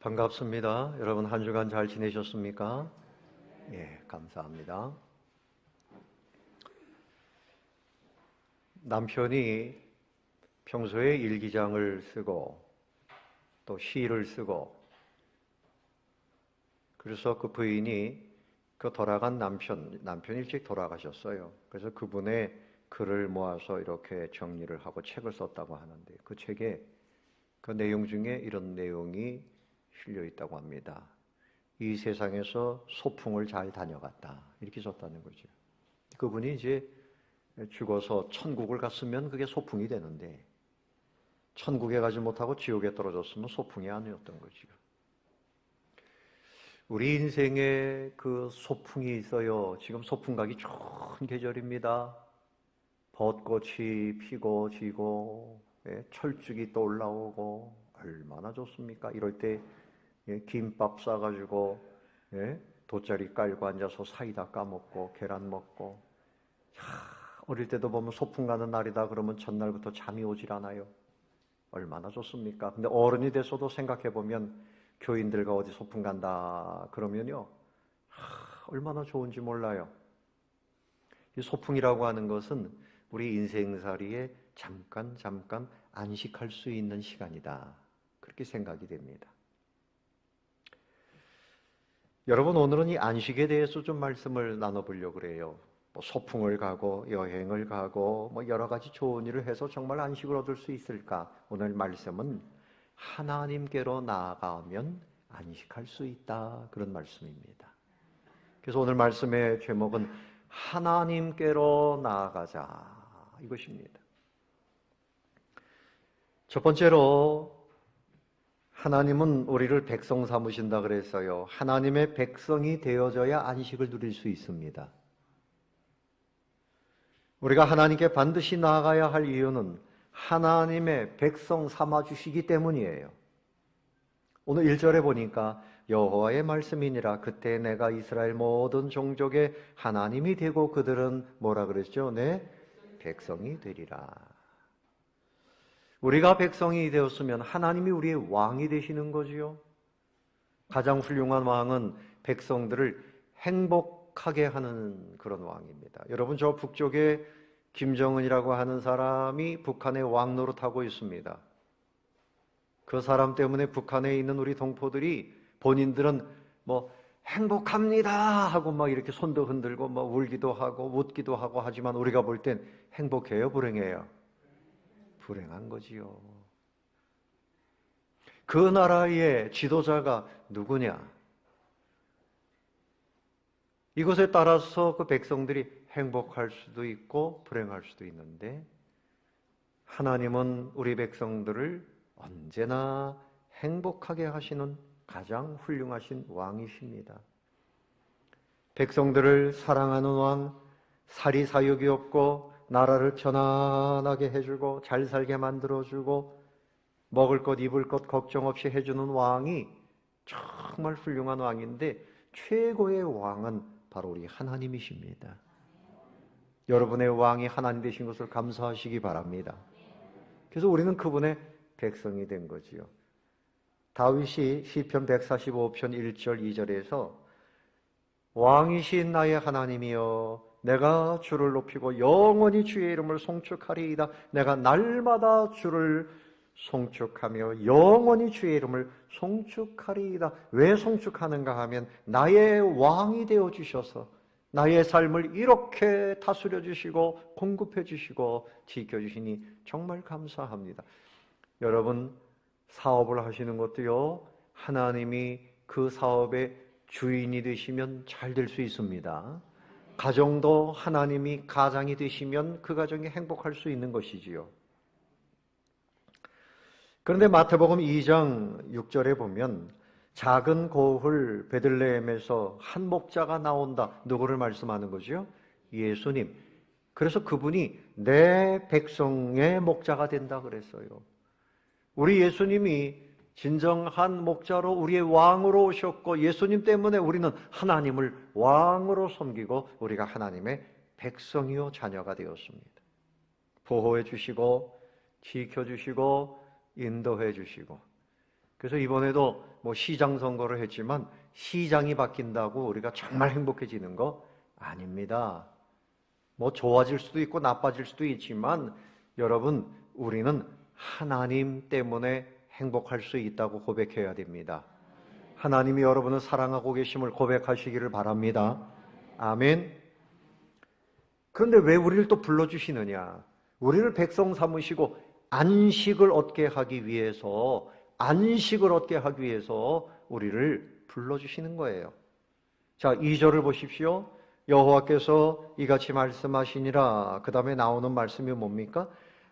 반갑습니다. 여러분 한 주간 잘 지내셨습니까? 예, 감사합니다. 남편이 평소에 일기장을 쓰고 또 시를 쓰고 그래서 그 부인이 그 돌아간 남편 일찍 돌아가셨어요. 그래서 그분의 글을 모아서 이렇게 정리를 하고 책을 썼다고 하는데 그 책에 그 내용 중에 이런 내용이 실려 있다고 합니다. 이 세상에서 소풍을 잘 다녀갔다. 이렇게 썼다는 거죠. 그분이 이제 죽어서 천국을 갔으면 그게 소풍이 되는데 천국에 가지 못하고 지옥에 떨어졌으면 소풍이 아니었던 거죠. 우리 인생에 그 소풍이 있어요. 지금 소풍 가기 좋은 계절입니다. 벚꽃이 피고 지고 철쭉이 또 올라오고 얼마나 좋습니까? 이럴 때 김밥 싸가지고 돗자리 깔고 앉아서 사이다 까먹고 계란 먹고 어릴 때도 보면 소풍 가는 날이다 그러면 전날부터 잠이 오질 않아요. 얼마나 좋습니까? 근데 어른이 돼서도 생각해보면 교인들과 어디 소풍 간다 그러면요 얼마나 좋은지 몰라요. 이 소풍이라고 하는 것은 우리 인생살이에 잠깐 안식할 수 있는 시간이다 그렇게 생각이 됩니다. 여러분 오늘은 이 안식에 대해서 좀 말씀을 나눠보려고 그래요. 뭐 소풍을 가고 여행을 가고 뭐 여러 가지 좋은 일을 해서 정말 안식을 얻을 수 있을까? 오늘 말씀은 하나님께로 나아가면 안식할 수 있다 그런 말씀입니다. 그래서 오늘 말씀의 제목은 하나님께로 나아가자 이것입니다. 첫 번째로 하나님은 우리를 백성 삼으신다 그랬어요. 하나님의 백성이 되어져야 안식을 누릴 수 있습니다. 우리가 하나님께 반드시 나아가야 할 이유는 하나님의 백성 삼아주시기 때문이에요. 오늘 1절에 보니까 여호와의 말씀이니라 그때 내가 이스라엘 모든 종족의 하나님이 되고 그들은 뭐라 그랬죠? 내 백성이 되리라. 우리가 백성이 되었으면 하나님이 우리의 왕이 되시는 거지요. 가장 훌륭한 왕은 백성들을 행복하게 하는 그런 왕입니다. 여러분 저 북쪽에 김정은이라고 하는 사람이 북한의 왕 노릇하고 있습니다. 그 사람 때문에 북한에 있는 우리 동포들이 본인들은 뭐 행복합니다 하고 막 이렇게 손도 흔들고 막 울기도 하고 웃기도 하고 하지만 우리가 볼 땐 행복해요, 불행해요? 불행한 거지요. 그 나라의 지도자가 누구냐? 이것에 따라서 그 백성들이 행복할 수도 있고 불행할 수도 있는데 하나님은 우리 백성들을 언제나 행복하게 하시는 가장 훌륭하신 왕이십니다. 백성들을 사랑하는 왕, 사리사욕이 없고 나라를 편안하게 해주고 잘 살게 만들어주고 먹을 것 입을 것 걱정 없이 해주는 왕이 정말 훌륭한 왕인데 최고의 왕은 바로 우리 하나님이십니다. 여러분의 왕이 하나님 되신 것을 감사하시기 바랍니다. 그래서 우리는 그분의 백성이 된 거지요. 다윗이 시편 145편 1절 2절에서 왕이신 나의 하나님이여 내가 주를 높이고 영원히 주의 이름을 송축하리이다. 내가 날마다 주를 송축하며 영원히 주의 이름을 송축하리이다. 왜 송축하는가 하면 나의 왕이 되어주셔서 나의 삶을 이렇게 다스려 주시고 공급해 주시고 지켜주시니 정말 감사합니다. 여러분 사업을 하시는 것도요 하나님이 그 사업의 주인이 되시면 잘 될 수 있습니다. 가정도 하나님이 가장이 되시면 그 가정이 행복할 수 있는 것이지요. 그런데 마태복음 2장 6절에 보면 작은 고을 베들레헴에서 한 목자가 나온다. 누구를 말씀하는 거죠? 예수님. 그래서 그분이 내 백성의 목자가 된다 그랬어요. 우리 예수님이 진정한 목자로 우리의 왕으로 오셨고 예수님 때문에 우리는 하나님을 왕으로 섬기고 우리가 하나님의 백성이요 자녀가 되었습니다. 보호해 주시고 지켜주시고 인도해 주시고 그래서 이번에도 시장 선거를 했지만 시장이 바뀐다고 우리가 정말 행복해지는 거 아닙니다. 좋아질 수도 있고 나빠질 수도 있지만 여러분, 우리는 하나님 때문에 행복할 수 있다고 고백해야 됩니다. 하나님이 여러분을 사랑하고 계심을 고백하시기를 바랍니다. 아멘. 그런데 왜 우리를 또 불러주시느냐? 우리를 백성 삼으시고 안식을 얻게 하기 위해서 우리를 불러주시는 거예요. 자, 2절을 보십시오. 여호와께서 이같이 말씀하시니라. 그 다음에 나오는 말씀이 뭡니까?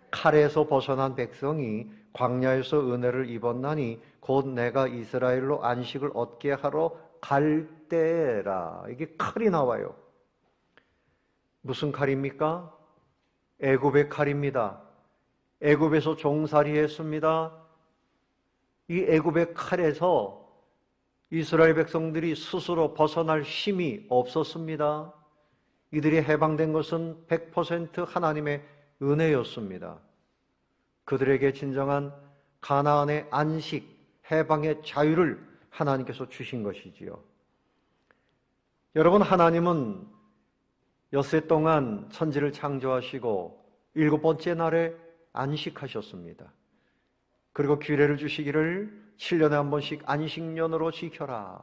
칼에서 벗어난 백성이 광야에서 은혜를 입었나니 곧 내가 이스라엘로 안식을 얻게 하러 갈 때라. 이게 칼이 나와요. 무슨 칼입니까? 애굽의 칼입니다. 애굽에서 종살이 했습니다. 이 애굽의 칼에서 이스라엘 백성들이 스스로 벗어날 힘이 없었습니다. 이들이 해방된 것은 100% 하나님의 은혜였습니다. 그들에게 진정한 가나안의 안식, 해방의 자유를 하나님께서 주신 것이지요. 여러분, 하나님은 엿새 동안 천지를 창조하시고 7번째 날에 안식하셨습니다. 그리고 규례를 주시기를 7년에 한 번씩 안식년으로 지켜라.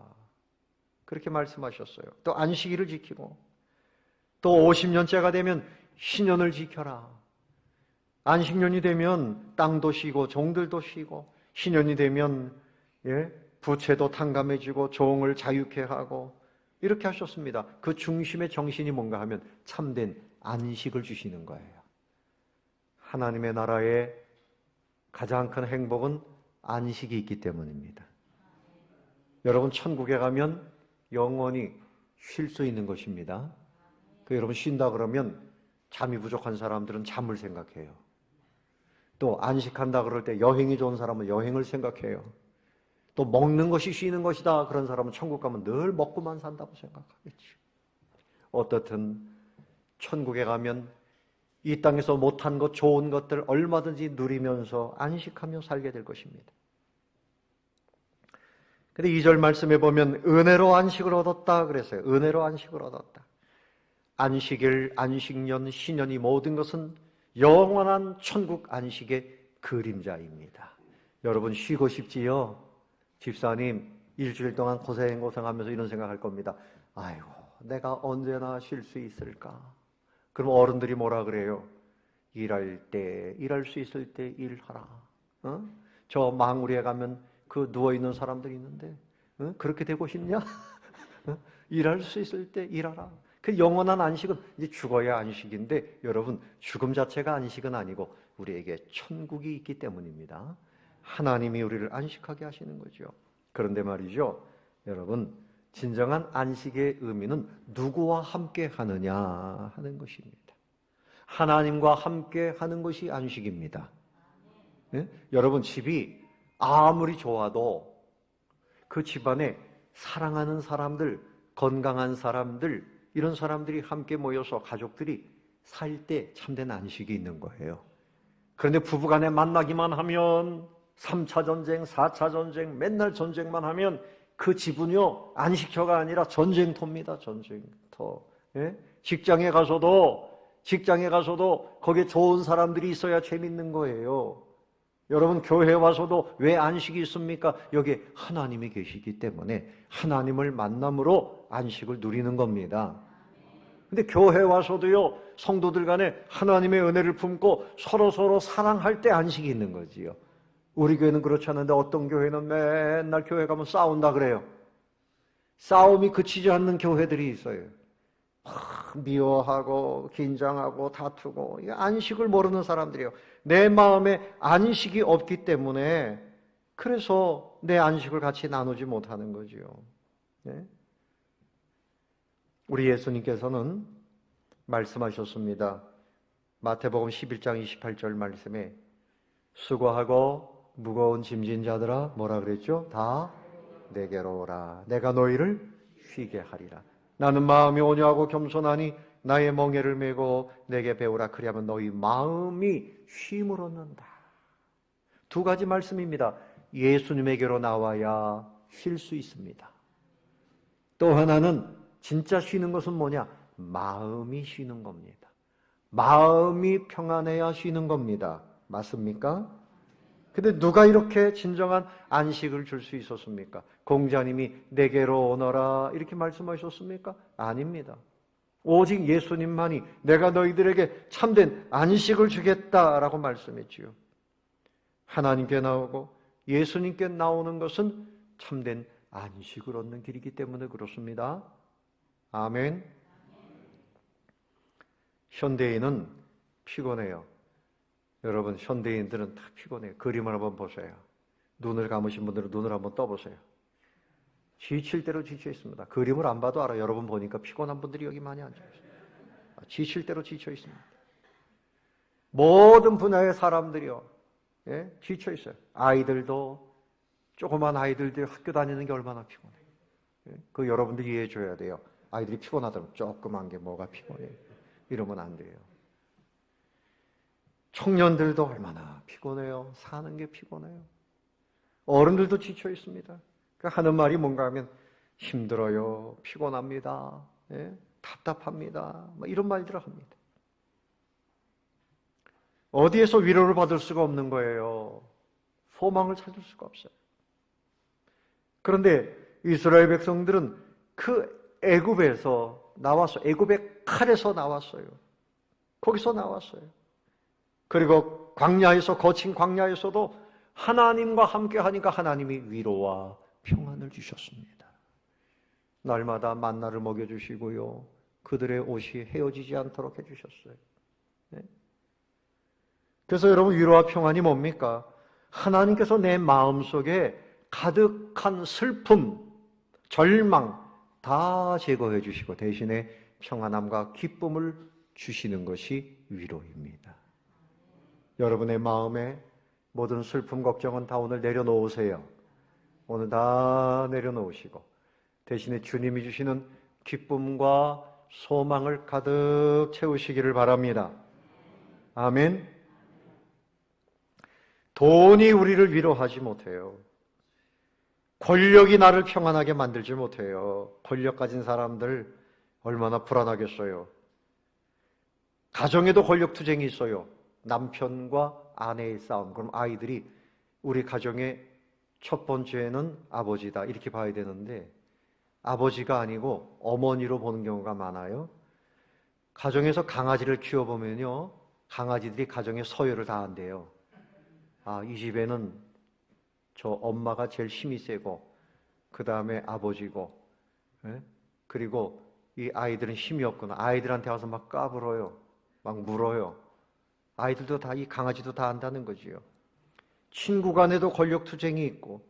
그렇게 말씀하셨어요. 또 안식일을 지키고 또 50년째가 되면 신년을 지켜라. 안식년이 되면 땅도 쉬고 종들도 쉬고, 신년이 되면 부채도 탕감해지고 종을 자유케 하고 이렇게 하셨습니다. 그 중심의 정신이 뭔가 하면 참된 안식을 주시는 거예요. 하나님의 나라의 가장 큰 행복은 안식이 있기 때문입니다. 여러분, 천국에 가면 영원히 쉴 수 있는 것입니다. 여러분, 쉰다 그러면 잠이 부족한 사람들은 잠을 생각해요. 또 안식한다 그럴 때 여행이 좋은 사람은 여행을 생각해요. 또 먹는 것이 쉬는 것이다 그런 사람은 천국 가면 늘 먹고만 산다고 생각하겠죠. 어떻든 천국에 가면 이 땅에서 못한 것, 좋은 것들 얼마든지 누리면서 안식하며 살게 될 것입니다. 근데 2절 말씀에 보면 은혜로 안식을 얻었다 그랬어요. 은혜로 안식을 얻었다. 안식일, 안식년, 신년이 모든 것은 영원한 천국 안식의 그림자입니다. 여러분, 쉬고 싶지요? 집사님, 일주일 동안 고생하면서 이런 생각할 겁니다. 아이고, 내가 언제나 쉴 수 있을까? 그럼 어른들이 뭐라 그래요? 일할 수 있을 때 일하라. 저 망우리에 가면 그 누워있는 사람들이 있는데 그렇게 되고 싶냐? 일할 수 있을 때 일하라. 그 영원한 안식은 이제 죽어야 안식인데, 여러분, 죽음 자체가 안식은 아니고 우리에게 천국이 있기 때문입니다. 하나님이 우리를 안식하게 하시는 거죠. 그런데 말이죠, 여러분, 진정한 안식의 의미는 누구와 함께 하느냐 하는 것입니다. 하나님과 함께 하는 것이 안식입니다. 네? 여러분, 집이 아무리 좋아도 그 집안에 사랑하는 사람들, 건강한 사람들, 이런 사람들이 함께 모여서 가족들이 살 때 참된 안식이 있는 거예요. 그런데 부부간에 만나기만 하면 3차 전쟁, 4차 전쟁, 맨날 전쟁만 하면 그 집은요, 안식처가 아니라 전쟁터입니다. 전쟁터. 직장에 가서도 거기에 좋은 사람들이 있어야 재밌는 거예요. 여러분, 교회 와서도 왜 안식이 있습니까? 여기에 하나님이 계시기 때문에 하나님을 만남으로 안식을 누리는 겁니다. 근데 교회 와서도요, 성도들 간에 하나님의 은혜를 품고 서로 사랑할 때 안식이 있는 거지요. 우리 교회는 그렇지 않은데 어떤 교회는 맨날 교회 가면 싸운다 그래요. 싸움이 그치지 않는 교회들이 있어요. 미워하고 긴장하고 다투고, 안식을 모르는 사람들이에요. 내 마음에 안식이 없기 때문에 그래서 내 안식을 같이 나누지 못하는 거지요. 네? 우리 예수님께서는 말씀하셨습니다. 마태복음 11장 28절 말씀에 수고하고 무거운 짐진 자들아, 뭐라 그랬죠? 다 내게로 오라. 내가 너희를 쉬게 하리라. 나는 마음이 온유하고 겸손하니 나의 멍에를 메고 내게 배우라. 그리하면 너희 마음이 쉼을 얻는다. 두 가지 말씀입니다. 예수님에게로 나와야 쉴 수 있습니다. 또 하나는 진짜 쉬는 것은 뭐냐? 마음이 쉬는 겁니다. 마음이 평안해야 쉬는 겁니다. 맞습니까? 근데 누가 이렇게 진정한 안식을 줄 수 있었습니까? 공자님이 내게로 오너라 이렇게 말씀하셨습니까? 아닙니다. 오직 예수님만이 내가 너희들에게 참된 안식을 주겠다라고 말씀했지요. 하나님께 나오고 예수님께 나오는 것은 참된 안식을 얻는 길이기 때문에 그렇습니다. 아멘. 현대인은 피곤해요. 여러분, 현대인들은 다 피곤해요. 그림을 한번 보세요. 눈을 감으신 분들은 눈을 한번 떠보세요. 지칠 대로 지쳐 있습니다. 그림을 안 봐도 알아요. 여러분 보니까 피곤한 분들이 여기 많이 앉아 있어요. 지칠 대로 지쳐 있습니다. 모든 분야의 사람들이요, 예? 지쳐 있어요. 아이들도, 조그만 아이들도 학교 다니는 게 얼마나 피곤해요. 예? 그 여러분들이 이해해 줘야 돼요. 아이들이 피곤하다면 조그만 게 뭐가 피곤해요. 이러면 안 돼요. 청년들도 얼마나 피곤해요. 사는 게 피곤해요. 어른들도 지쳐 있습니다. 그러니까 하는 말이 뭔가 하면 힘들어요. 피곤합니다. 예? 답답합니다. 이런 말들을 합니다. 어디에서 위로를 받을 수가 없는 거예요. 소망을 찾을 수가 없어요. 그런데 이스라엘 백성들은 그 애굽에서 나왔어요. 애굽의 칼에서 나왔어요. 거기서 나왔어요. 그리고 광야에서, 거친 광야에서도 하나님과 함께 하니까 하나님이 위로와 평안을 주셨습니다. 날마다 만나를 먹여주시고요. 그들의 옷이 헤어지지 않도록 해주셨어요. 네? 그래서 여러분, 위로와 평안이 뭡니까? 하나님께서 내 마음속에 가득한 슬픔, 절망 다 제거해 주시고 대신에 평안함과 기쁨을 주시는 것이 위로입니다. 여러분의 마음에 모든 슬픔, 걱정은 다 오늘 내려놓으세요. 오늘 다 내려놓으시고 대신에 주님이 주시는 기쁨과 소망을 가득 채우시기를 바랍니다. 아멘. 돈이 우리를 위로하지 못해요. 권력이 나를 평안하게 만들지 못해요. 권력 가진 사람들 얼마나 불안하겠어요. 가정에도 권력투쟁이 있어요. 남편과 아내의 싸움. 그럼 아이들이 우리 가정의 첫 번째는 아버지다 이렇게 봐야 되는데 아버지가 아니고 어머니로 보는 경우가 많아요. 가정에서 강아지를 키워보면요, 강아지들이 가정의 서열을 다 한대요. 아, 이 집에는 저 엄마가 제일 힘이 세고 그 다음에 아버지고, 예? 그리고 이 아이들은 힘이 없구나. 아이들한테 와서 막 까불어요. 막 물어요. 아이들도 다, 이 강아지도 다 안다는 거지요. 친구 간에도 권력투쟁이 있고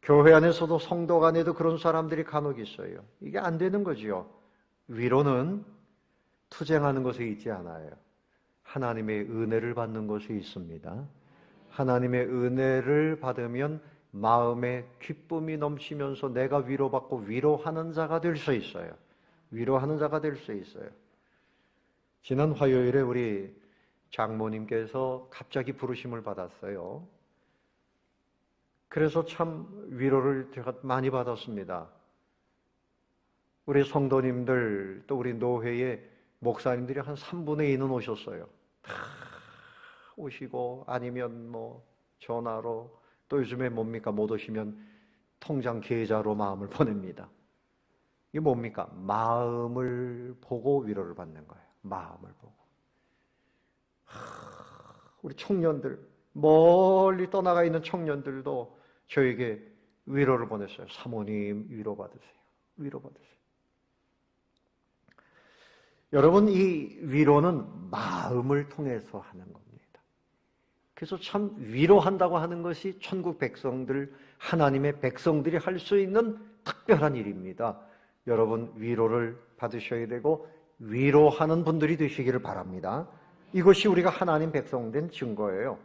교회 안에서도 성도 간에도 그런 사람들이 간혹 있어요. 이게 안 되는 거지요. 위로는 투쟁하는 것에 있지 않아요. 하나님의 은혜를 받는 것이 있습니다. 하나님의 은혜를 받으면 마음에 기쁨이 넘치면서 내가 위로받고 위로하는 자가 될 수 있어요. 위로하는 자가 될 수 있어요. 지난 화요일에 우리 장모님께서 갑자기 부르심을 받았어요. 그래서 참 위로를 제가 많이 받았습니다. 우리 성도님들 또 우리 노회의 목사님들이 한 3분의 2는 오셨어요. 다 오시고 아니면 뭐 전화로 또 요즘에 뭡니까? 못 오시면 통장 계좌로 마음을 보냅니다. 이게 뭡니까? 마음을 보고 위로를 받는 거예요. 마음을 보고. 우리 청년들, 멀리 떠나가 있는 청년들도 저에게 위로를 보냈어요. 사모님 위로받으세요. 위로받으세요. 여러분, 이 위로는 마음을 통해서 하는 겁니다. 그래서 참 위로한다고 하는 것이 천국 백성들, 하나님의 백성들이 할 수 있는 특별한 일입니다. 여러분, 위로를 받으셔야 되고 위로하는 분들이 되시기를 바랍니다. 이것이 우리가 하나님 백성된 증거예요.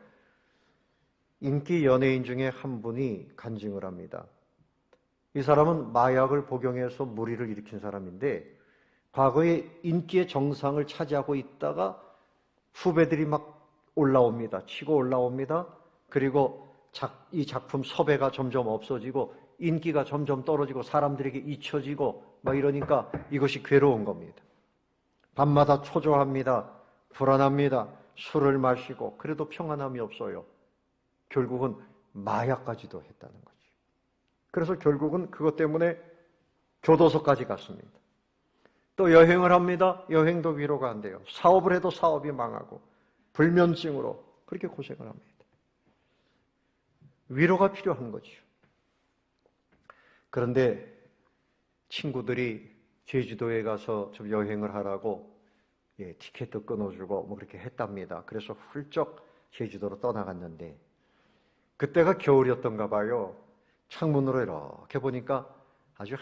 인기 연예인 중에 한 분이 간증을 합니다. 이 사람은 마약을 복용해서 무리를 일으킨 사람인데 과거에 인기의 정상을 차지하고 있다가 후배들이 막 올라옵니다. 치고 올라옵니다. 그리고 이 작품 섭외가 점점 없어지고 인기가 점점 떨어지고 사람들에게 잊혀지고 막 이러니까 이것이 괴로운 겁니다. 밤마다 초조합니다. 불안합니다. 술을 마시고 그래도 평안함이 없어요. 결국은 마약까지도 했다는 거죠. 그래서 결국은 그것 때문에 교도소까지 갔습니다. 또 여행을 합니다. 여행도 위로가 안 돼요. 사업을 해도 사업이 망하고 불면증으로 그렇게 고생을 합니다. 위로가 필요한 거죠. 그런데 친구들이 제주도에 가서 좀 여행을 하라고 티켓도 끊어주고 뭐 그렇게 했답니다. 그래서 훌쩍 제주도로 떠나갔는데 그때가 겨울이었던가 봐요. 창문으로 이렇게 보니까 아주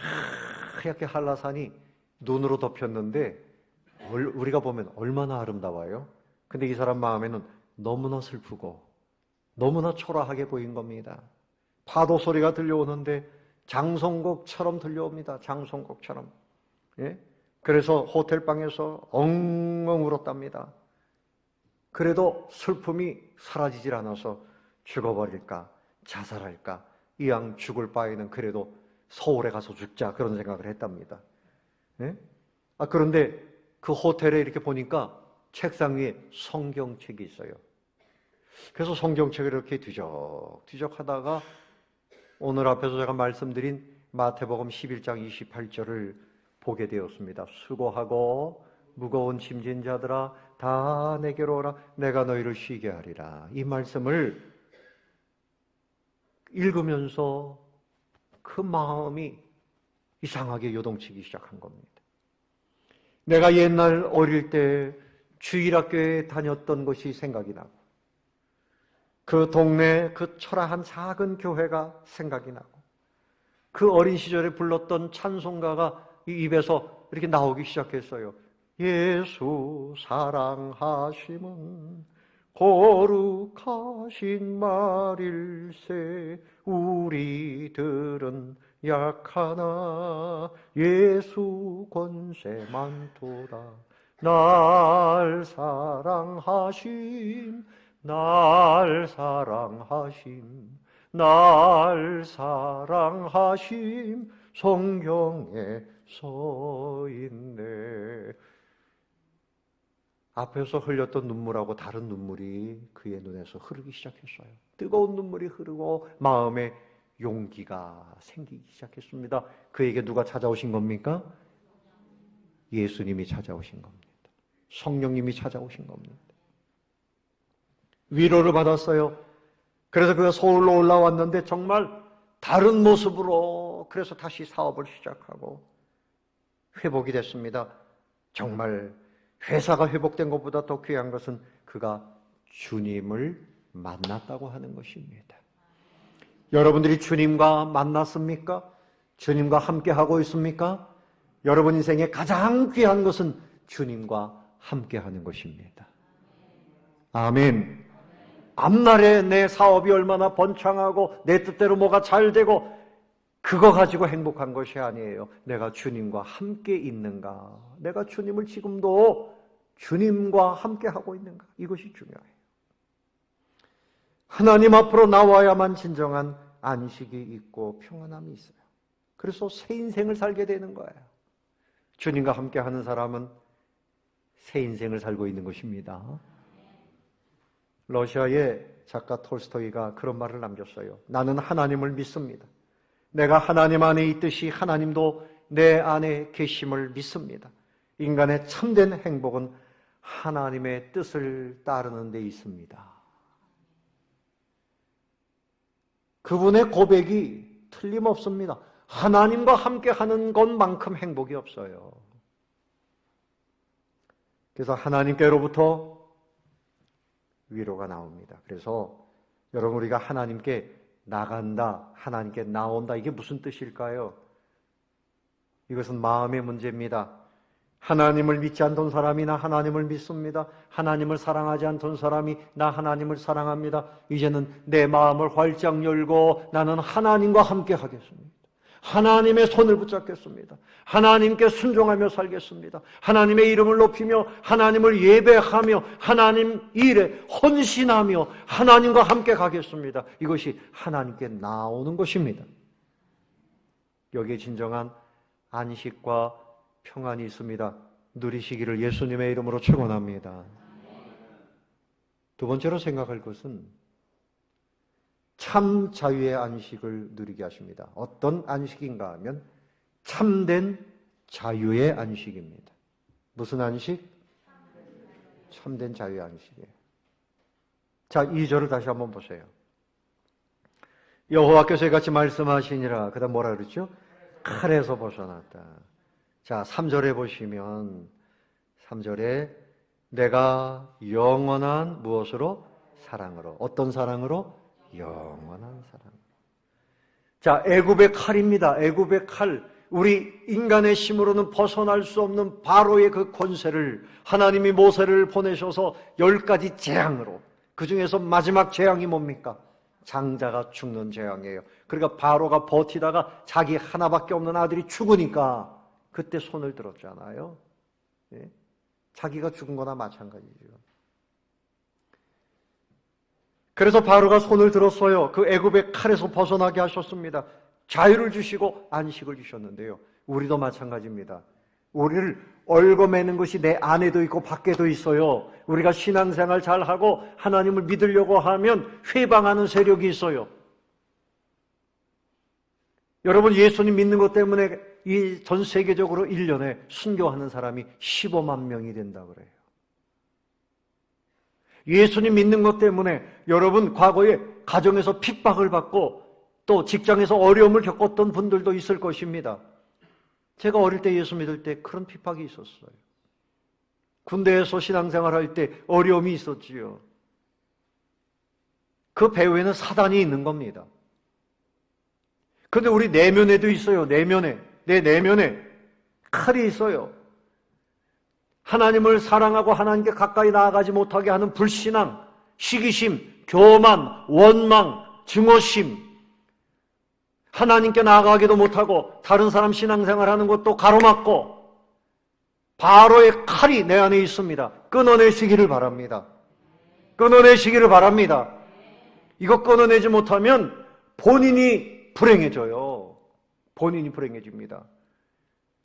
하얗게 한라산이 눈으로 덮였는데 우리가 보면 얼마나 아름다워요. 근데 이 사람 마음에는 너무나 슬프고 너무나 초라하게 보인 겁니다. 파도 소리가 들려오는데 장송곡처럼 들려옵니다. 장송곡처럼. 예? 그래서 호텔방에서 엉엉 울었답니다. 그래도 슬픔이 사라지질 않아서 죽어버릴까 자살할까 이왕 죽을 바에는 그래도 서울에 가서 죽자 그런 생각을 했답니다. 예? 그런데 그 호텔에 이렇게 보니까 책상 위에 성경책이 있어요. 그래서 성경책을 이렇게 뒤적뒤적 하다가 오늘 앞에서 제가 말씀드린 마태복음 11장 28절을 보게 되었습니다. 수고하고 무거운 짐진 자들아 다 내게로 오라 내가 너희를 쉬게 하리라. 이 말씀을 읽으면서 그 마음이 이상하게 요동치기 시작한 겁니다. 내가 옛날 어릴 때 주일학교에 다녔던 것이 생각이 나고 그 동네 그 초라한 작은 교회가 생각이 나고 그 어린 시절에 불렀던 찬송가가 이 입에서 이렇게 나오기 시작했어요. 예수 사랑하심은 거룩하신 말일세 우리들은 약하나 예수 권세 많도다 날 사랑하심 날 사랑하심 날 사랑하심 성경에 써있네. 앞에서 흘렸던 눈물하고 다른 눈물이 그의 눈에서 흐르기 시작했어요. 뜨거운 눈물이 흐르고 마음에 용기가 생기기 시작했습니다. 그에게 누가 찾아오신 겁니까? 예수님이 찾아오신 겁니다. 성령님이 찾아오신 겁니다. 위로를 받았어요. 그래서 그가 서울로 올라왔는데 정말 다른 모습으로 그래서 다시 사업을 시작하고 회복이 됐습니다. 정말 회사가 회복된 것보다 더 귀한 것은 그가 주님을 만났다고 하는 것입니다. 여러분들이 주님과 만났습니까? 주님과 함께하고 있습니까? 여러분 인생에 가장 귀한 것은 주님과 함께하는 것입니다. 아멘. 앞날에 내 사업이 얼마나 번창하고 내 뜻대로 뭐가 잘 되고 그거 가지고 행복한 것이 아니에요. 내가 주님과 함께 있는가? 내가 주님을 지금도 주님과 함께하고 있는가? 이것이 중요해요. 하나님 앞으로 나와야만 진정한 안식이 있고 평안함이 있어요. 그래서 새 인생을 살게 되는 거예요. 주님과 함께하는 사람은 새 인생을 살고 있는 것입니다. 러시아의 작가 톨스토이가 그런 말을 남겼어요. 나는 하나님을 믿습니다. 내가 하나님 안에 있듯이 하나님도 내 안에 계심을 믿습니다. 인간의 참된 행복은 하나님의 뜻을 따르는 데 있습니다. 그분의 고백이 틀림없습니다. 하나님과 함께하는 것만큼 행복이 없어요. 그래서 하나님께로부터 위로가 나옵니다. 그래서 여러분 우리가 하나님께 나간다, 하나님께 나온다, 이게 무슨 뜻일까요? 이것은 마음의 문제입니다. 하나님을 믿지 않던 사람이 나 하나님을 믿습니다. 하나님을 사랑하지 않던 사람이 나 하나님을 사랑합니다. 이제는 내 마음을 활짝 열고 나는 하나님과 함께 하겠습니다. 하나님의 손을 붙잡겠습니다. 하나님께 순종하며 살겠습니다. 하나님의 이름을 높이며 하나님을 예배하며 하나님 일에 헌신하며 하나님과 함께 가겠습니다. 이것이 하나님께 나오는 것입니다. 여기에 진정한 안식과 평안이 있습니다. 누리시기를 예수님의 이름으로 축원합니다. 두 번째로 생각할 것은 참 자유의 안식을 누리게 하십니다. 어떤 안식인가 하면 참된 자유의 안식입니다. 무슨 안식? 참된 자유의 안식이에요. 자, 2절을 다시 한번 보세요. 여호와께서 같이 말씀하시니라. 그 다음 뭐라 그랬죠? 칼에서 벗어났다. 자, 3절에 보시면 3절에 내가 영원한 무엇으로? 사랑으로. 어떤 사랑으로? 영원한 사랑. 자, 애굽의 칼입니다. 애굽의 칼. 우리 인간의 힘으로는 벗어날 수 없는 바로의 그 권세를 하나님이 모세를 보내셔서 10가지 재앙으로, 그 중에서 마지막 재앙이 뭡니까? 장자가 죽는 재앙이에요. 그러니까 바로가 버티다가 자기 하나밖에 없는 아들이 죽으니까 그때 손을 들었잖아요. 예? 자기가 죽은 거나 마찬가지죠. 그래서 바로가 손을 들었어요. 그 애굽의 칼에서 벗어나게 하셨습니다. 자유를 주시고 안식을 주셨는데요. 우리도 마찬가지입니다. 우리를 얽어매는 것이 내 안에도 있고 밖에도 있어요. 우리가 신앙생활 잘하고 하나님을 믿으려고 하면 회방하는 세력이 있어요. 여러분, 예수님 믿는 것 때문에 이 전 세계적으로 1년에 순교하는 사람이 15만 명이 된다 그래요. 예수님 믿는 것 때문에 여러분 과거에 가정에서 핍박을 받고 또 직장에서 어려움을 겪었던 분들도 있을 것입니다. 제가 어릴 때 예수 믿을 때 그런 핍박이 있었어요. 군대에서 신앙생활 할 때 어려움이 있었지요. 그 배후에는 사단이 있는 겁니다. 그런데 우리 내면에도 있어요. 내 내면에 칼이 있어요. 하나님을 사랑하고 하나님께 가까이 나아가지 못하게 하는 불신앙, 시기심, 교만, 원망, 증오심, 하나님께 나아가기도 못하고 다른 사람 신앙생활하는 것도 가로막고 바로의 칼이 내 안에 있습니다. 끊어내시기를 바랍니다. 끊어내시기를 바랍니다. 이거 끊어내지 못하면 본인이 불행해져요. 본인이 불행해집니다.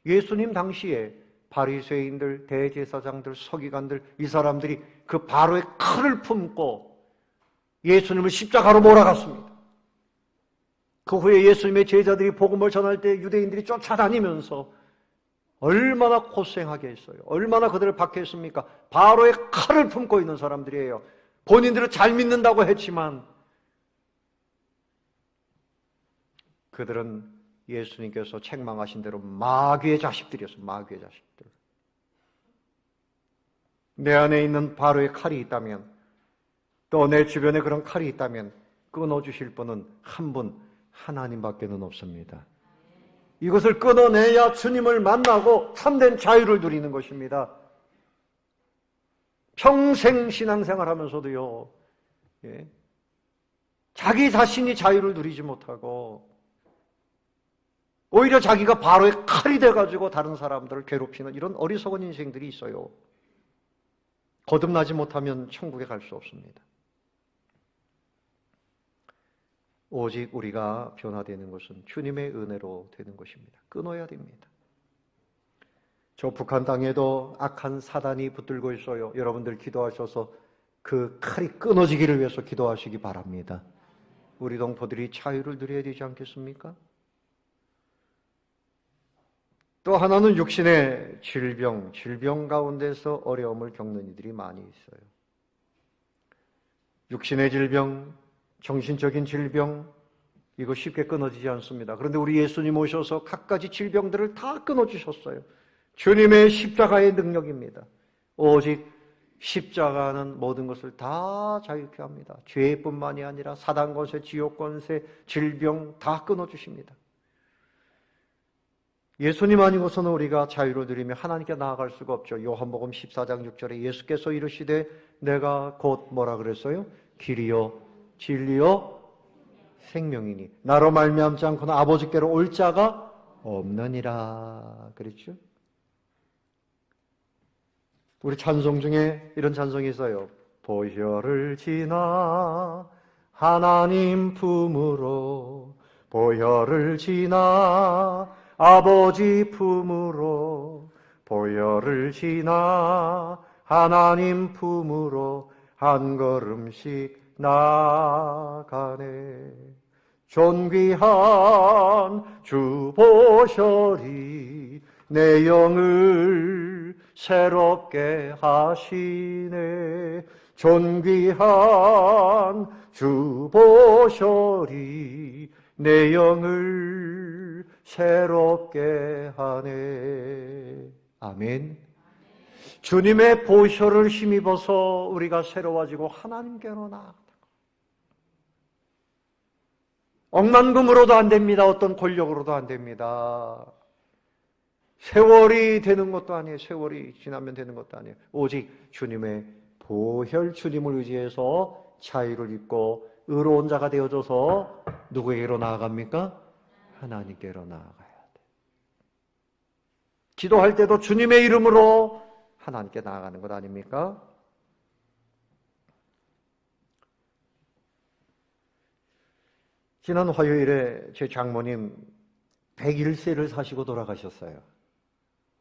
예수님 당시에 바리새인들, 대제사장들, 서기관들, 이 사람들이 그 바로의 칼을 품고 예수님을 십자가로 몰아갔습니다. 그 후에 예수님의 제자들이 복음을 전할 때 유대인들이 쫓아다니면서 얼마나 고생하게 했어요. 얼마나 그들을 박해했습니까? 바로의 칼을 품고 있는 사람들이에요. 본인들은 잘 믿는다고 했지만 그들은 예수님께서 책망하신 대로 마귀의 자식들이었어요. 마귀의 자식들. 내 안에 있는 바로의 칼이 있다면, 또 내 주변에 그런 칼이 있다면 끊어주실 분은 한 분, 하나님밖에는 없습니다. 이것을 끊어내야 주님을 만나고 참된 자유를 누리는 것입니다. 평생 신앙생활하면서도요, 자기 자신이 자유를 누리지 못하고 오히려 자기가 바로의 칼이 돼가지고 다른 사람들을 괴롭히는 이런 어리석은 인생들이 있어요. 거듭나지 못하면 천국에 갈 수 없습니다. 오직 우리가 변화되는 것은 주님의 은혜로 되는 것입니다. 끊어야 됩니다. 저 북한 땅에도 악한 사단이 붙들고 있어요. 여러분들 기도하셔서 그 칼이 끊어지기를 위해서 기도하시기 바랍니다. 우리 동포들이 자유를 누려야 되지 않겠습니까? 또 하나는 육신의 질병 가운데서 어려움을 겪는 이들이 많이 있어요. 육신의 질병, 정신적인 질병, 이거 쉽게 끊어지지 않습니다. 그런데 우리 예수님 오셔서 갖가지 질병들을 다 끊어주셨어요. 주님의 십자가의 능력입니다. 오직 십자가는 모든 것을 다 자유케 합니다. 죄뿐만이 아니라 사단 권세, 지옥 권세, 질병 다 끊어주십니다. 예수님 아니고서는 우리가 자유를 누리며 하나님께 나아갈 수가 없죠. 요한복음 14장 6절에 예수께서 이르시되 내가 곧 뭐라 그랬어요? 길이요 진리요 생명이니 나로 말미암지 않고는 아버지께로 올 자가 없느니라. 그랬죠? 우리 찬송 중에 이런 찬송이 있어요. 보혈을 지나 하나님 품으로, 보혈을 지나 아버지 품으로, 보혈을 지나 하나님 품으로 한 걸음씩 나가네. 존귀한 주 보혈이 내 영을 새롭게 하시네. 존귀한 주 보혈이 내 영을 새롭게 하네. 아멘. 주님의 보혈을 힘입어서 우리가 새로워지고 하나님께로 나아간다. 억만금으로도 안 됩니다. 어떤 권력으로도 안 됩니다. 세월이 되는 것도 아니에요. 세월이 지나면 되는 것도 아니에요. 오직 주님의 보혈, 주님을 의지해서 자유를 입고 의로운 자가 되어져서 누구에게로 나아갑니까? 하나님께로 나아가야 돼. 기도할 때도 주님의 이름으로 하나님께 나아가는 것 아닙니까? 지난 화요일에 제 장모님 101세를 사시고 돌아가셨어요.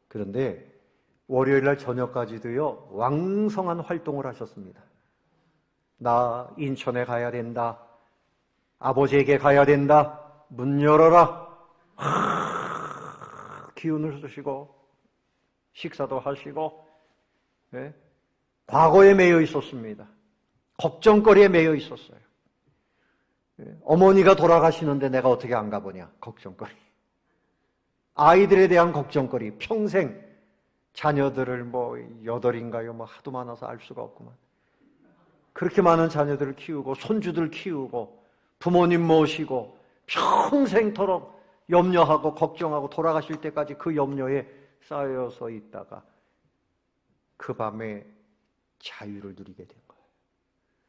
그런데 월요일날 저녁까지도요, 왕성한 활동을 하셨습니다. 나 인천에 가야 된다. 아버지에게 가야 된다. 문 열어라. 기운을 쓰시고 식사도 하시고, 네? 과거에 매여 있었습니다. 걱정거리에 매여 있었어요. 어머니가 돌아가시는데 내가 어떻게 안 가보냐. 걱정거리. 아이들에 대한 걱정거리. 평생 자녀들을 뭐 8인가요? 뭐 하도 많아서 알 수가 없구만. 그렇게 많은 자녀들을 키우고 손주들 키우고 부모님 모시고 평생토록 염려하고 걱정하고 돌아가실 때까지 그 염려에 쌓여서 있다가 그 밤에 자유를 누리게 된 거예요.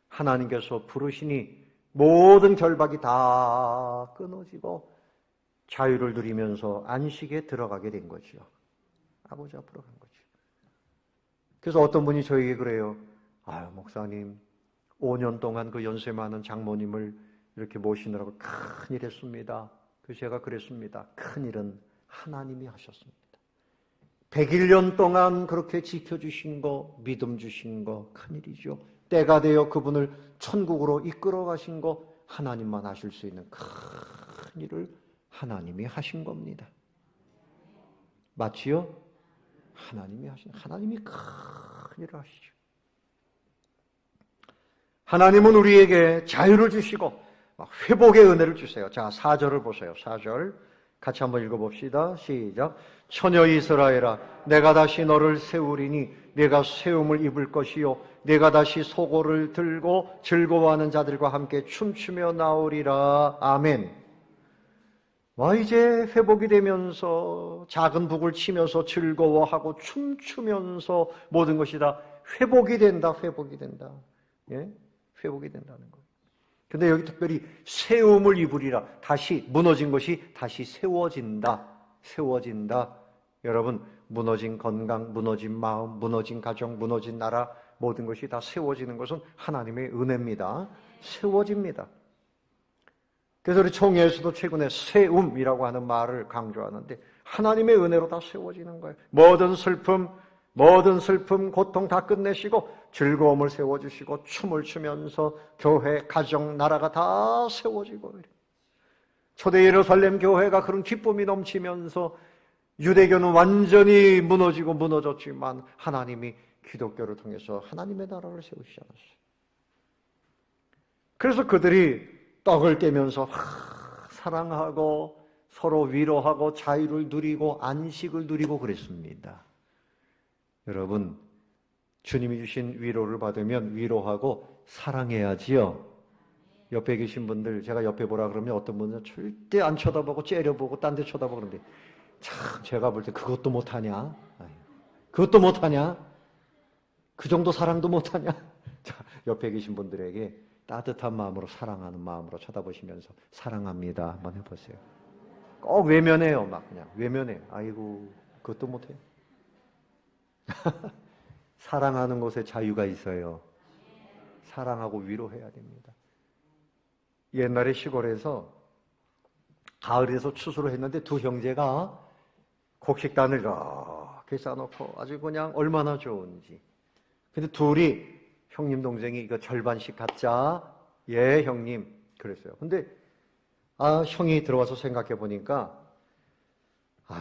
하나님께서 부르시니 모든 결박이 다 끊어지고 자유를 누리면서 안식에 들어가게 된 거죠. 아버지 앞으로 간 거죠. 그래서 어떤 분이 저에게 그래요. 아유, 목사님, 5년 동안 그 연세 많은 장모님을 이렇게 모시느라고 큰일 했습니다. 그래서 제가 그랬습니다. 큰일은 하나님이 하셨습니다. 101년 동안 그렇게 지켜주신 거, 믿음 주신 거 큰일이죠. 때가 되어 그분을 천국으로 이끌어 가신 거 하나님만 하실 수 있는 큰 일을 하나님이 하신 겁니다. 맞지요? 하나님이 큰 일을 하시죠. 하나님은 우리에게 자유를 주시고 회복의 은혜를 주세요. 자, 4절을 보세요. 4절 같이 한번 읽어봅시다. 시작. 처녀 이스라엘아, 내가 다시 너를 세우리니 내가 세움을 입을 것이요 내가 다시 소고를 들고 즐거워하는 자들과 함께 춤추며 나오리라. 아멘. 이제 회복이 되면서 작은 북을 치면서 즐거워하고 춤추면서 모든 것이 다 회복이 된다. 예? 회복이 된다는 거. 근데 여기 특별히 세움을 입으리라. 다시 무너진 것이 다시 세워진다. 여러분, 무너진 건강, 무너진 마음, 무너진 가정, 무너진 나라, 모든 것이 다 세워지는 것은 하나님의 은혜입니다. 세워집니다. 그래서 우리 총회에서도 최근에 세움이라고 하는 말을 강조하는데 하나님의 은혜로 다 세워지는 거예요. 모든 슬픔, 고통 다 끝내시고 즐거움을 세워주시고 춤을 추면서 교회, 가정, 나라가 다 세워지고 이래요. 초대 예루살렘 교회가 그런 기쁨이 넘치면서 유대교는 완전히 무너졌지만 하나님이 기독교를 통해서 하나님의 나라를 세우시지 않았어요. 그래서 그들이 떡을 깨면서 사랑하고 서로 위로하고 자유를 누리고 안식을 누리고 그랬습니다. 여러분, 주님이 주신 위로를 받으면 위로하고 사랑해야지요. 옆에 계신 분들 제가 옆에 보라 그러면 어떤 분은 절대 안 쳐다보고 째려보고 딴 데 쳐다보고 그러는데 참 제가 볼 때 그것도 못하냐? 그것도 못하냐? 그 정도 사랑도 못하냐? 자, 옆에 계신 분들에게 따뜻한 마음으로 사랑하는 마음으로 쳐다보시면서 사랑합니다 한번 해보세요. 꼭 외면해요. 막 그냥 외면해요. 아이고 그것도 못해요. 사랑하는 곳에 자유가 있어요. 사랑하고 위로해야 됩니다. 옛날에 시골에서 가을에서 추수를 했는데 두 형제가 곡식단을 이렇게 쌓아놓고 아주 그냥 얼마나 좋은지. 근데 둘이 형님 동생이 이거 절반씩 갖자. 예 형님 그랬어요. 근데 형이 들어와서 생각해 보니까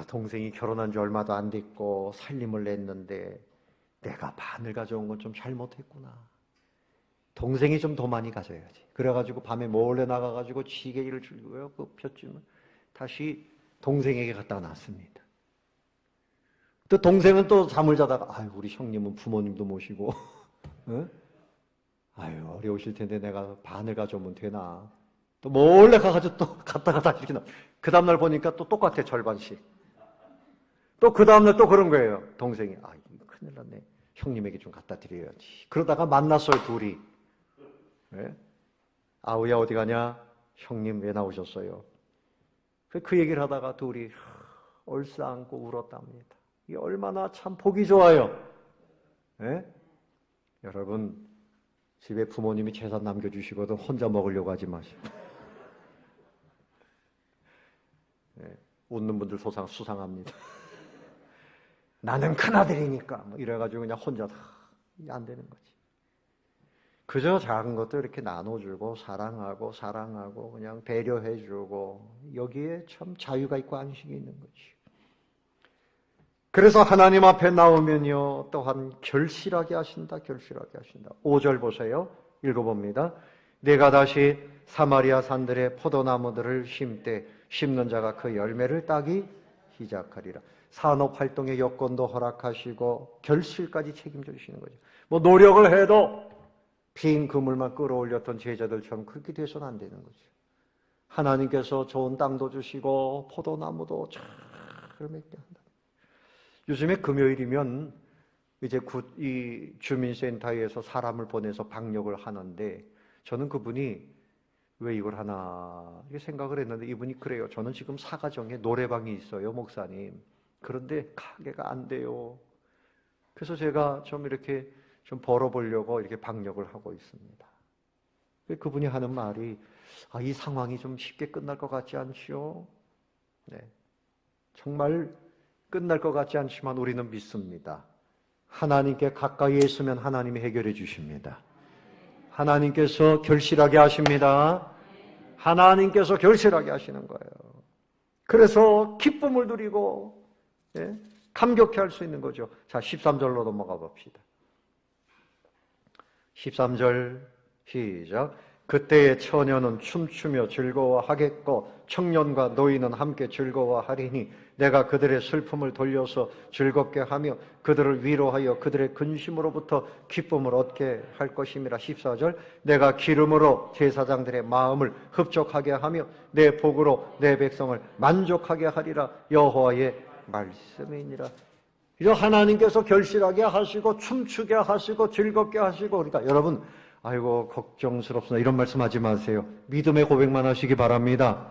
동생이 결혼한 지 얼마도 안 됐고 살림을 냈는데 내가 반을 가져온 건 좀 잘못했구나. 동생이 좀 더 많이 가져야지. 그래가지고 밤에 몰래 나가가지고 지게를 들고요. 그 폈지만 다시 동생에게 갖다 놨습니다. 또 동생은 또 잠을 자다가 우리 형님은 부모님도 모시고 어? 어려우실 텐데 내가 반을 가져오면 되나. 또 몰래 가가지고 또 갔다가 다시 이렇게 그 다음날 보니까 또 똑같아 절반씩. 또 그 다음날 또 그런 거예요. 동생이 큰일 났네. 형님에게 좀 갖다 드려야지. 그러다가 만났어요 둘이. 네? 아우야 어디 가냐? 형님 왜 나오셨어요? 그 얘기를 하다가 둘이 얼싸안고 울었답니다. 이게 얼마나 참 보기 좋아요. 네? 여러분 집에 부모님이 재산 남겨주시거든 혼자 먹으려고 하지 마시고. 네, 웃는 분들 수상합니다. 나는 큰아들이니까 이래가지고 그냥 혼자 다 안 되는 거지. 그저 작은 것도 이렇게 나눠주고 사랑하고 그냥 배려해주고 여기에 참 자유가 있고 안식이 있는 거지. 그래서 하나님 앞에 나오면요 또한 결실하게 하신다. 5절 보세요. 읽어봅니다. 내가 다시 사마리아 산들의 포도나무들을 심는 자가 그 열매를 따기 시작하리라. 산업활동의 여건도 허락하시고 결실까지 책임져 주시는 거죠. 노력을 해도 빈 그물만 끌어올렸던 제자들처럼 그렇게 돼서는 안 되는 거죠. 하나님께서 좋은 땅도 주시고 포도나무도 잘 맺게 한다. 요즘에 금요일이면 이제 이 주민센터에서 사람을 보내서 방역을 하는데 저는 그분이 왜 이걸 하나 이렇게 생각을 했는데 이분이 그래요. 저는 지금 사가정에 노래방이 있어요, 목사님. 그런데 가게가 안 돼요. 그래서 제가 좀 이렇게 좀 벌어보려고 이렇게 방역을 하고 있습니다. 그분이 하는 말이 이 상황이 좀 쉽게 끝날 것 같지 않지요? 네, 정말 끝날 것 같지 않지만 우리는 믿습니다. 하나님께 가까이 있으면 하나님이 해결해 주십니다. 하나님께서 결실하게 하십니다. 하나님께서 결실하게 하시는 거예요. 그래서 기쁨을 누리고 감격해 할 수 있는 거죠. 자, 13절로 넘어가 봅시다. 13절 시작. 그때의 처녀는 춤추며 즐거워하겠고 청년과 노인은 함께 즐거워하리니 내가 그들의 슬픔을 돌려서 즐겁게 하며 그들을 위로하여 그들의 근심으로부터 기쁨을 얻게 할 것임이라. 14절 내가 기름으로 제사장들의 마음을 흡족하게 하며 내 복으로 내 백성을 만족하게 하리라. 여호와의 말씀이니라. 이제 하나님께서 결실하게 하시고 춤추게 하시고 즐겁게 하시고 그러니까 여러분 걱정스럽습니다 이런 말씀하지 마세요. 믿음의 고백만 하시기 바랍니다.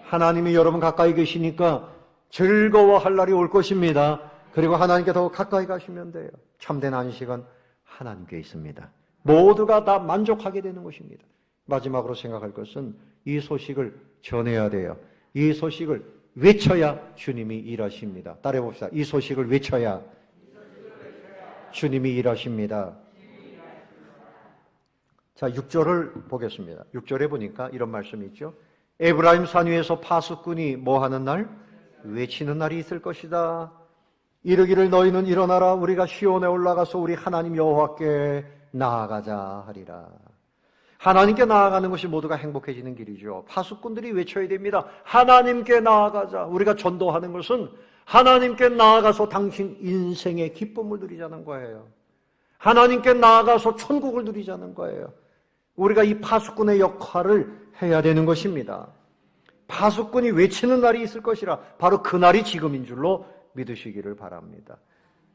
하나님이 여러분 가까이 계시니까 즐거워할 날이 올 것입니다. 그리고 하나님께 더 가까이 가시면 돼요. 참된 안식은 하나님께 있습니다. 모두가 다 만족하게 되는 것입니다. 마지막으로 생각할 것은 이 소식을 전해야 돼요. 이 소식을 외쳐야 주님이 일하십니다. 따라해 봅시다. 이 소식을 외쳐야 주님이 일하십니다. 자, 6절을 보겠습니다. 6절에 보니까 이런 말씀이 있죠. 에브라임 산 위에서 파수꾼이 뭐 하는 날? 외치는 날이 있을 것이다. 이르기를 너희는 일어나라. 우리가 시온에 올라가서 우리 하나님 여호와께 나아가자 하리라. 하나님께 나아가는 것이 모두가 행복해지는 길이죠. 파수꾼들이 외쳐야 됩니다. 하나님께 나아가자. 우리가 전도하는 것은 하나님께 나아가서 당신 인생의 기쁨을 누리자는 거예요. 하나님께 나아가서 천국을 누리자는 거예요. 우리가 이 파수꾼의 역할을 해야 되는 것입니다. 파수꾼이 외치는 날이 있을 것이라 바로 그 날이 지금인 줄로 믿으시기를 바랍니다.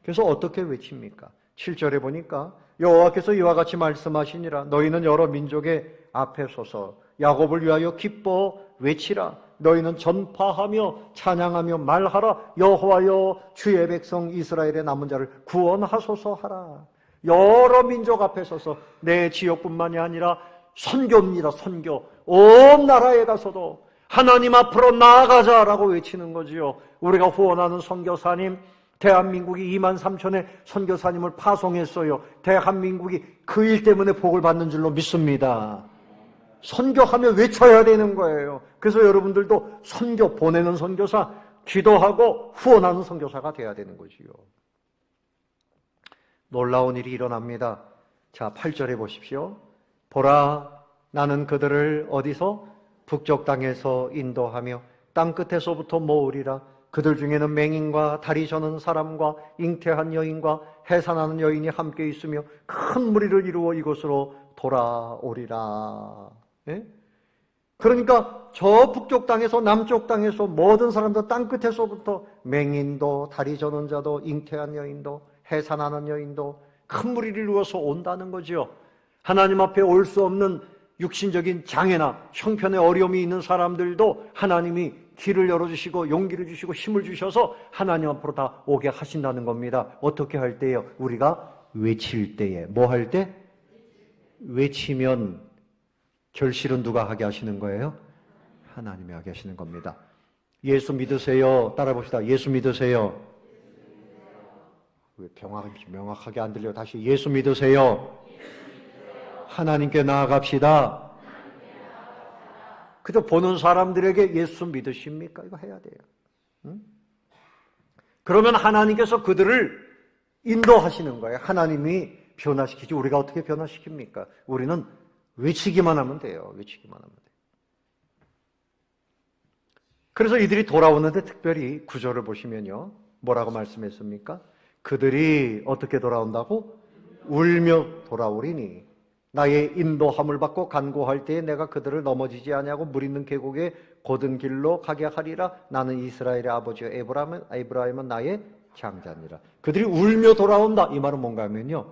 그래서 어떻게 외칩니까? 7절에 보니까 여호와께서 이와 같이 말씀하시니라. 너희는 여러 민족의 앞에 서서 야곱을 위하여 기뻐 외치라. 너희는 전파하며 찬양하며 말하라. 여호와여 주의 백성 이스라엘의 남은 자를 구원하소서 하라. 여러 민족 앞에 서서 내 지역뿐만이 아니라 선교입니다. 선교. 온 나라에 가서도 하나님 앞으로 나아가자라고 외치는 거지요. 우리가 후원하는 선교사님, 대한민국이 23,000의 선교사님을 파송했어요. 대한민국이 그 일 때문에 복을 받는 줄로 믿습니다. 선교하며 외쳐야 되는 거예요. 그래서 여러분들도 선교 보내는 선교사, 기도하고 후원하는 선교사가 돼야 되는 거지요. 놀라운 일이 일어납니다. 자, 8절에 보십시오. 보라, 나는 그들을 어디서? 북쪽 땅에서 인도하며 땅끝에서부터 모으리라. 그들 중에는 맹인과 다리 저는 사람과 잉태한 여인과 해산하는 여인이 함께 있으며 큰 무리를 이루어 이곳으로 돌아오리라. 예? 그러니까 저 북쪽 땅에서 남쪽 땅에서 모든 사람들 땅끝에서부터 맹인도 다리 저는 자도 잉태한 여인도 해산하는 여인도 큰 무리를 이루어서 온다는 거지요. 하나님 앞에 올 수 없는 육신적인 장애나 형편에 어려움이 있는 사람들도 하나님이 길을 열어주시고 용기를 주시고 힘을 주셔서 하나님 앞으로 다 오게 하신다는 겁니다. 어떻게 할 때요? 우리가 외칠 때에. 뭐 할 때? 외치면 결실은 누가 하게 하시는 거예요? 하나님이 하게 하시는 겁니다. 예수 믿으세요. 따라 봅시다. 예수 믿으세요. 왜 명확하게 안 들려요? 다시 예수 믿으세요. 하나님께 나아갑시다. 그저 보는 사람들에게 예수 믿으십니까? 이거 해야 돼요. 응? 그러면 하나님께서 그들을 인도하시는 거예요. 하나님이 변화시키지 우리가 어떻게 변화시킵니까? 우리는 외치기만 하면 돼요. 외치기만 하면 돼요. 그래서 이들이 돌아오는데 특별히 구절을 보시면요. 뭐라고 말씀했습니까? 그들이 어떻게 돌아온다고? 울며 돌아오리니 나의 인도함을 받고 간구할 때에 내가 그들을 넘어지지 아니하고 물 있는 계곡에 곧은 길로 가게 하리라. 나는 이스라엘의 아버지요 에브라임은 나의 장자니라. 그들이 울며 돌아온다. 이 말은 뭔가 하면요.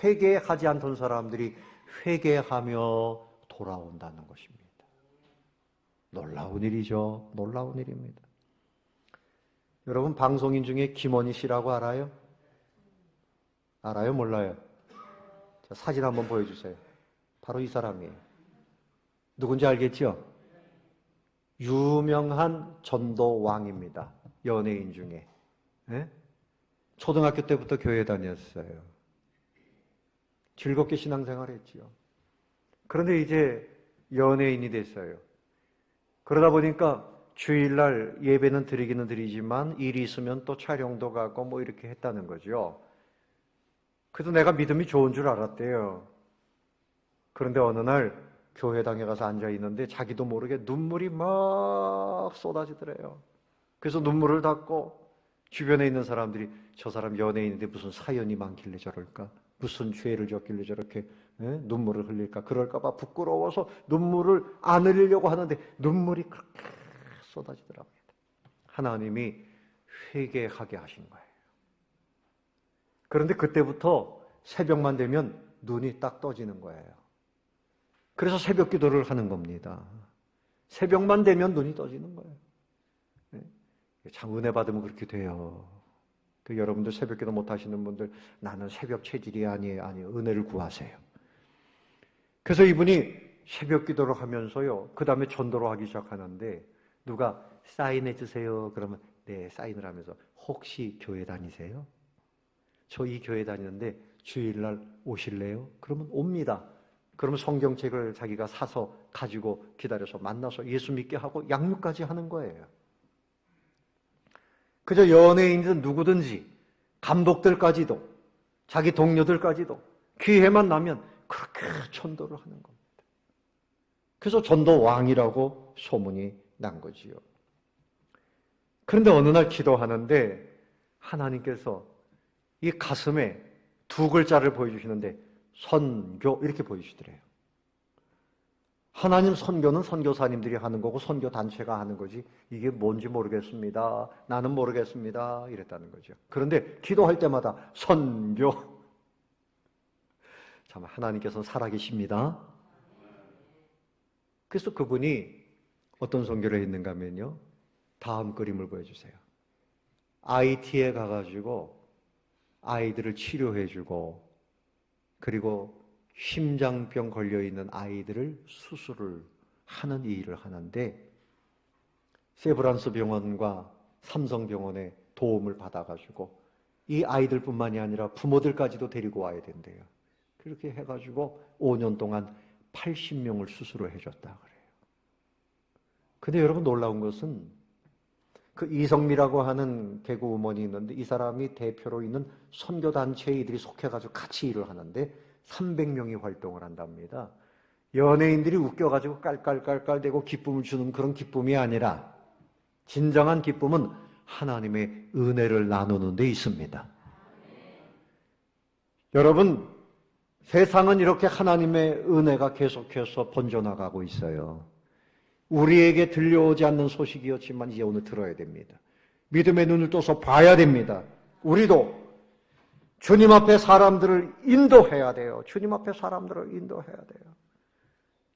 회개하지 않던 사람들이 회개하며 돌아온다는 것입니다. 놀라운 일이죠. 놀라운 일입니다. 여러분 방송인 중에 김원희 씨라고 알아요? 알아요? 몰라요? 자, 사진 한번 보여주세요. 바로 이 사람이에요. 누군지 알겠죠? 유명한 전도왕입니다. 연예인 중에. 네? 초등학교 때부터 교회 다녔어요. 즐겁게 신앙생활했지요. 그런데 이제 연예인이 됐어요. 그러다 보니까 주일날 예배는 드리기는 드리지만 일이 있으면 또 촬영도 가고 뭐 이렇게 했다는 거죠. 그래도 내가 믿음이 좋은 줄 알았대요. 그런데 어느 날 교회당에 가서 앉아있는데 자기도 모르게 눈물이 막 쏟아지더래요. 그래서 눈물을 닦고 주변에 있는 사람들이 저 사람 연예인인데 무슨 사연이 많길래 저럴까? 무슨 죄를 졌길래 저렇게 눈물을 흘릴까? 그럴까 봐 부끄러워서 눈물을 안 흘리려고 하는데 눈물이 그렇게 쏟아지더라고요. 하나님이 회개하게 하신 거예요. 그런데 그때부터 새벽만 되면 눈이 딱 떠지는 거예요. 그래서 새벽 기도를 하는 겁니다. 새벽만 되면 눈이 떠지는 거예요. 참 은혜 받으면 그렇게 돼요. 여러분들 새벽 기도 못 하시는 분들 나는 새벽 체질이 아니에요. 은혜를 구하세요. 그래서 이분이 새벽 기도를 하면서요. 그 다음에 전도를 하기 시작하는데 누가 사인해 주세요. 그러면 네 사인을 하면서 혹시 교회 다니세요? 저 이 교회 다니는데 주일날 오실래요? 그러면 옵니다. 그러면 성경책을 자기가 사서 가지고 기다려서 만나서 예수 믿게 하고 양육까지 하는 거예요. 그저 연예인이든 누구든지 감독들까지도 자기 동료들까지도 기회만 나면 그렇게 전도를 하는 겁니다. 그래서 전도왕이라고 소문이 난 거지요. 그런데 어느 날 기도하는데 하나님께서 이 가슴에 두 글자를 보여주시는데 선교 이렇게 보여주시더래요. 하나님 선교는 선교사님들이 하는 거고 선교단체가 하는 거지 이게 뭔지 모르겠습니다. 나는 모르겠습니다. 이랬다는 거죠. 그런데 기도할 때마다 선교 참 하나님께서는 살아계십니다. 그래서 그분이 어떤 선교를 했는가 하면요, 다음 그림을 보여주세요. IT에 가가지고 아이들을 치료해주고, 그리고 심장병 걸려있는 아이들을 수술을 하는 이 일을 하는데, 세브란스 병원과 삼성병원의 도움을 받아가지고 이 아이들뿐만이 아니라 부모들까지도 데리고 와야 된대요. 그렇게 해가지고 5년 동안 80명을 수술을 해줬다 그래요. 근데 여러분, 놀라운 것은 그 이성미라고 하는 개그우먼이 있는데, 이 사람이 대표로 있는 선교단체에 이들이 속해가지고 같이 일을 하는데 300명이 활동을 한답니다. 연예인들이 웃겨가지고 깔깔깔깔대고 기쁨을 주는 그런 기쁨이 아니라, 진정한 기쁨은 하나님의 은혜를 나누는 데 있습니다. 여러분, 세상은 이렇게 하나님의 은혜가 계속해서 번져나가고 있어요. 우리에게 들려오지 않는 소식이었지만 이제 오늘 들어야 됩니다. 믿음의 눈을 떠서 봐야 됩니다. 우리도 주님 앞에 사람들을 인도해야 돼요. 주님 앞에 사람들을 인도해야 돼요.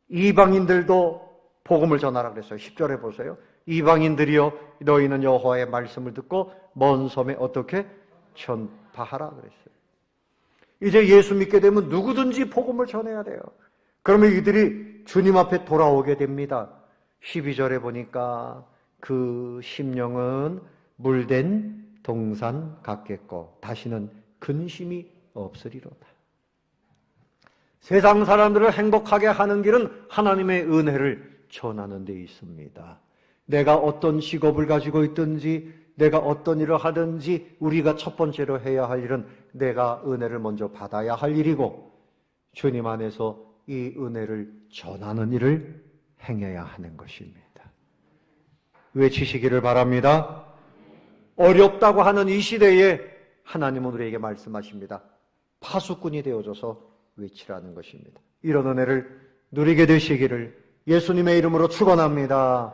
이방인들도 복음을 전하라 그랬어요. 10절에 보세요. 이방인들이여, 너희는 여호와의 말씀을 듣고 먼 섬에 어떻게 전파하라 그랬어요. 이제 예수 믿게 되면 누구든지 복음을 전해야 돼요. 그러면 이들이 주님 앞에 돌아오게 됩니다. 12절에 보니까 그 심령은 물된 동산 같겠고 다시는 근심이 없으리로다. 세상 사람들을 행복하게 하는 길은 하나님의 은혜를 전하는 데 있습니다. 내가 어떤 직업을 가지고 있든지, 내가 어떤 일을 하든지, 우리가 첫 번째로 해야 할 일은 내가 은혜를 먼저 받아야 할 일이고, 주님 안에서 이 은혜를 전하는 일을 행해야 하는 것입니다. 외치시기를 바랍니다. 어렵다고 하는 이 시대에 하나님은 우리에게 말씀하십니다. 파수꾼이 되어줘서 외치라는 것입니다. 이런 은혜를 누리게 되시기를 예수님의 이름으로 축원합니다.